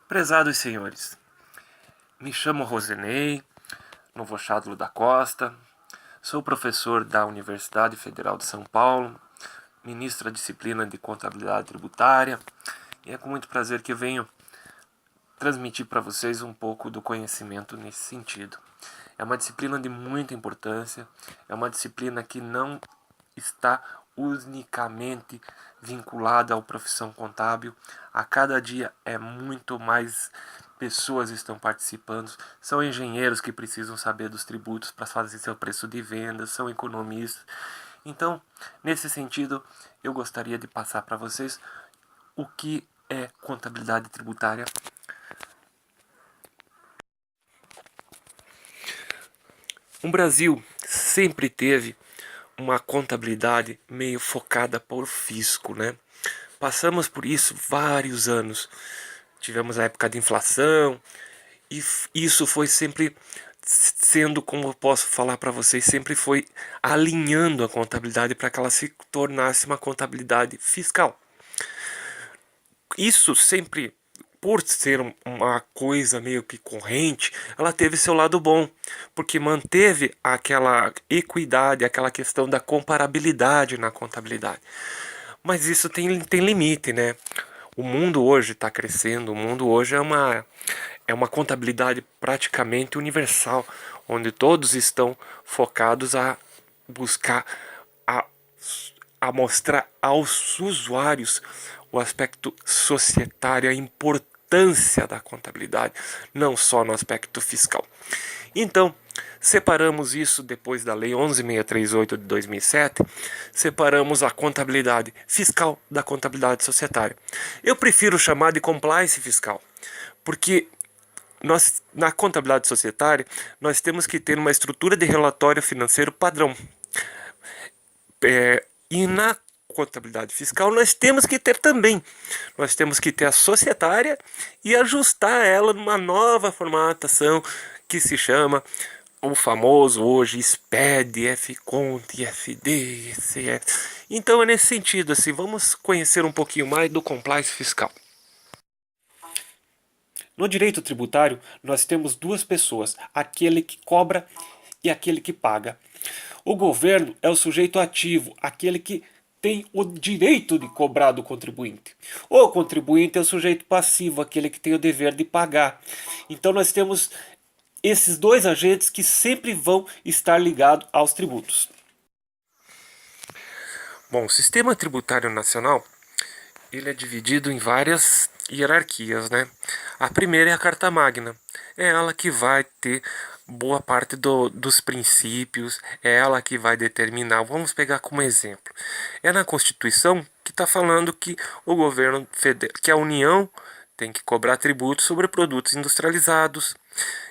Prezados senhores, me chamo Rosenei Novochádlo da Costa, sou professor da Universidade Federal de São Paulo, ministro da disciplina de Contabilidade Tributária, e é com muito prazer que eu venho transmitir para vocês um pouco do conhecimento nesse sentido. É uma disciplina de muita importância, é uma disciplina que não está unicamente vinculada à profissão contábil. A cada dia é muito mais pessoas estão participando. São engenheiros que precisam saber dos tributos para fazer seu preço de venda, são economistas. Então, nesse sentido, eu gostaria de passar para vocês o que é contabilidade tributária. O Brasil sempre teve uma contabilidade meio focada para o fisco, né? Passamos por isso vários anos. Tivemos a época de inflação e isso foi sempre sendo, como eu posso falar para vocês, sempre foi alinhando a contabilidade para que ela se tornasse uma contabilidade fiscal. Isso sempre, por ser uma coisa meio que corrente, ela teve seu lado bom, porque manteve aquela equidade, aquela questão da comparabilidade na contabilidade. Mas isso tem limite, né? O mundo hoje está crescendo, o mundo hoje é uma contabilidade praticamente universal, onde todos estão focados a buscar a, a mostrar aos usuários o aspecto societário, a importância da contabilidade, não só no aspecto fiscal. Então, separamos isso depois da Lei 11.638 de 2007, separamos a contabilidade fiscal da contabilidade societária. Eu prefiro chamar de compliance fiscal, porque nós, na contabilidade societária, nós temos que ter uma estrutura de relatório financeiro padrão. E na contabilidade fiscal nós temos que ter também. Nós temos que ter a societária e ajustar ela numa nova formatação que se chama o famoso hoje SPED, FCONT, FD, ECF. Então é nesse sentido, assim, vamos conhecer um pouquinho mais do compliance fiscal. No direito tributário, nós temos duas pessoas, aquele que cobra e aquele que paga. O governo é o sujeito ativo, aquele que tem o direito de cobrar do contribuinte. O contribuinte é o sujeito passivo, aquele que tem o dever de pagar. Então nós temos esses dois agentes que sempre vão estar ligados aos tributos. Bom, o sistema tributário nacional ele é dividido em várias hierarquias, né? A primeira é a Carta Magna. É ela que vai ter boa parte dos princípios, é ela que vai determinar. Vamos pegar como exemplo. É na Constituição que está falando que o governo federal, que a União tem que cobrar tributos sobre produtos industrializados,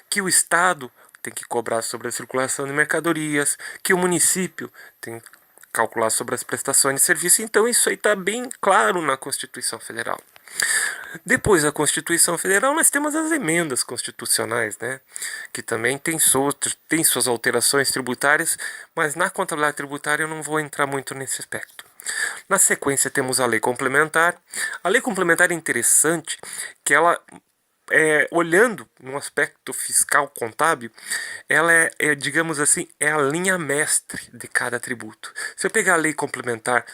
que o Estado tem que cobrar sobre a circulação de mercadorias, que o município tem que calcular sobre as prestações de serviço. Então isso aí está bem claro na Constituição Federal. Depois da Constituição Federal, nós temos as emendas constitucionais, né? Que também tem suas alterações tributárias, mas na contabilidade tributária eu não vou entrar muito nesse aspecto. Na sequência temos a lei complementar. A lei complementar é interessante que ela olhando no aspecto fiscal contábil, ela digamos assim, é a linha mestre de cada tributo. Se eu pegar a lei complementar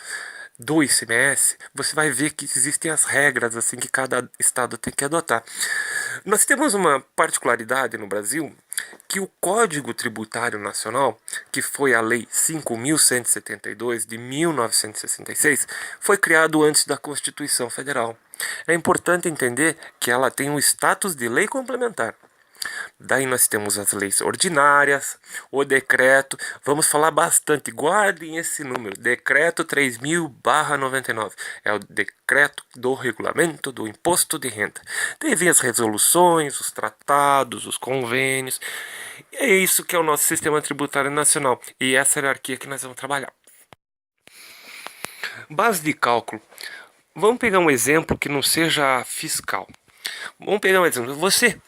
do ICMS, você vai ver que existem as regras assim que cada estado tem que adotar. Nós temos uma particularidade no Brasil que o Código Tributário Nacional, que foi a Lei 5.172 de 1966, foi criado antes da Constituição Federal. É importante entender que ela tem o status de lei complementar. Daí nós temos as leis ordinárias, o decreto, vamos falar bastante, guardem esse número, decreto 3.000/99, é o decreto do regulamento do imposto de renda. Teve as resoluções, os tratados, os convênios, e é isso que é o nosso sistema tributário nacional, e essa hierarquia que nós vamos trabalhar. Base de cálculo, vamos pegar um exemplo que não seja fiscal. Vamos pegar um exemplo, você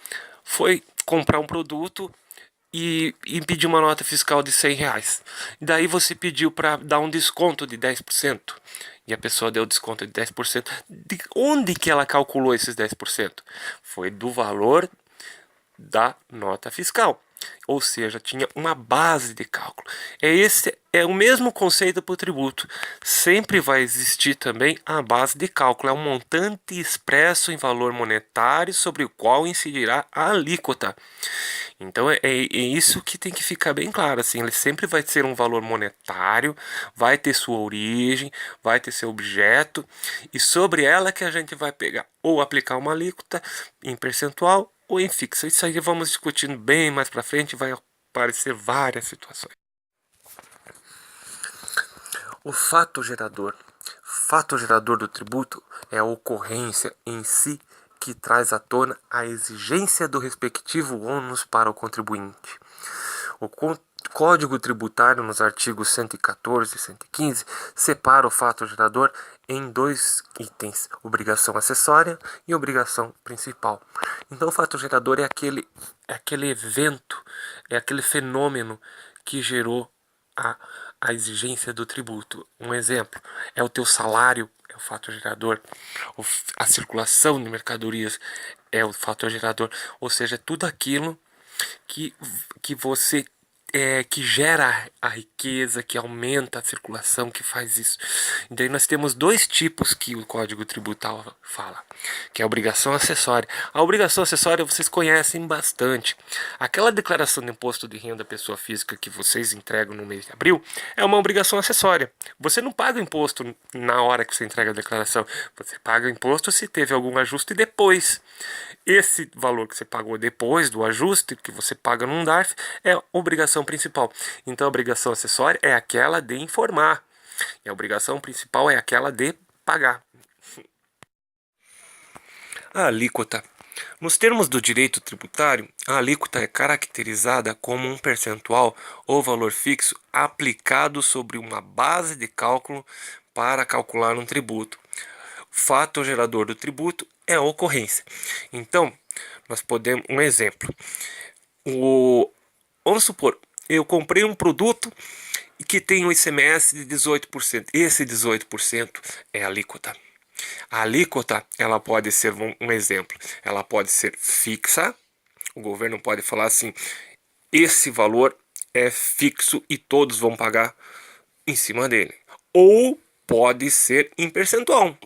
foi comprar um produto e pediu uma nota fiscal de R$ 100. Daí você pediu para dar um desconto de 10%. e a pessoa deu desconto de 10%. De onde que ela calculou esses 10%? Foi do valor da nota fiscal. Ou seja, tinha uma base de cálculo. Esse é o mesmo conceito para o tributo. Sempre vai existir também a base de cálculo. É um montante expresso em valor monetário sobre o qual incidirá a alíquota. Então é isso que tem que ficar bem claro. Assim, ele sempre vai ser um valor monetário, vai ter sua origem, vai ter seu objeto, e sobre ela que a gente vai pegar ou aplicar uma alíquota em percentual ou em fixa. Isso aí vamos discutindo bem mais para frente, vai aparecer várias situações. O fato gerador do tributo é a ocorrência em si que traz à tona a exigência do respectivo ônus para o contribuinte. O Código Tributário, nos artigos 114 e 115, separa o fato gerador em dois itens: obrigação acessória e obrigação principal. Então, o fato gerador é aquele evento, é aquele fenômeno que gerou a exigência do tributo. Um exemplo é o teu salário, é o fator gerador. A circulação de mercadorias é o fator gerador. Ou seja, é tudo aquilo que, que você que gera a riqueza, que aumenta a circulação, que faz isso. Então nós temos dois tipos que o Código Tributário fala, que é a obrigação acessória. A obrigação acessória vocês conhecem bastante. Aquela declaração de imposto de renda pessoa física que vocês entregam no mês de abril é uma obrigação acessória. Você não paga o imposto na hora que você entrega a declaração. Você paga o imposto se teve algum ajuste depois. Esse valor que você pagou depois do ajuste que você paga num DARF é a obrigação principal. Então a obrigação acessória é aquela de informar. E a obrigação principal é aquela de pagar. A alíquota. Nos termos do direito tributário, a alíquota é caracterizada como um percentual ou valor fixo aplicado sobre uma base de cálculo para calcular um tributo. O fato gerador do tributo é a ocorrência. Então, nós podemos um exemplo. Vamos supor, eu comprei um produto que tem um ICMS de 18%. Esse 18% é a alíquota. A alíquota, ela pode ser um exemplo. Ela pode ser fixa. O governo pode falar assim: esse valor é fixo e todos vão pagar em cima dele. Ou pode ser em percentual.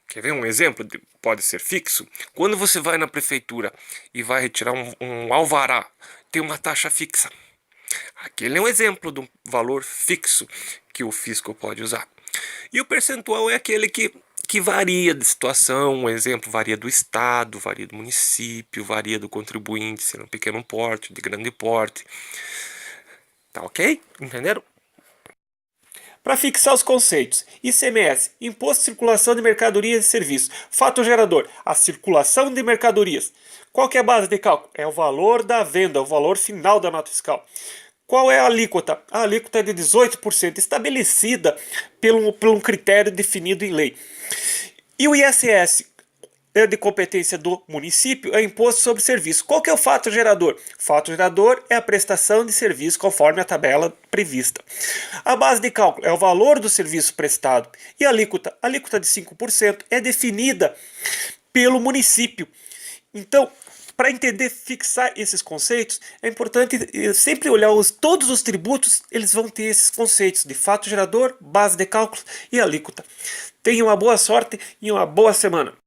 Quer ver um exemplo? Pode ser fixo. Quando você vai na prefeitura e vai retirar um alvará, tem uma taxa fixa. Aquele é um exemplo de um valor fixo que o fisco pode usar. E o percentual é aquele que varia de situação. Um exemplo, varia do estado, varia do município, varia do contribuinte, se é um pequeno porte, de grande porte. Tá ok? Entenderam? Para fixar os conceitos: ICMS, Imposto de Circulação de Mercadorias e Serviços. Fato gerador: a circulação de mercadorias. Qual que é a base de cálculo? É o valor da venda, o valor final da nota fiscal. Qual é a alíquota? A alíquota é de 18%, estabelecida por um critério definido em lei. E o ISS? É de competência do município, é imposto sobre serviço. Qual que é o fato gerador? O fato gerador é a prestação de serviço conforme a tabela prevista. A base de cálculo é o valor do serviço prestado. E a alíquota de 5% é definida pelo município. Então, para entender, fixar esses conceitos, é importante sempre olhar todos os tributos, eles vão ter esses conceitos de fato gerador, base de cálculo e alíquota. Tenha uma boa sorte e uma boa semana.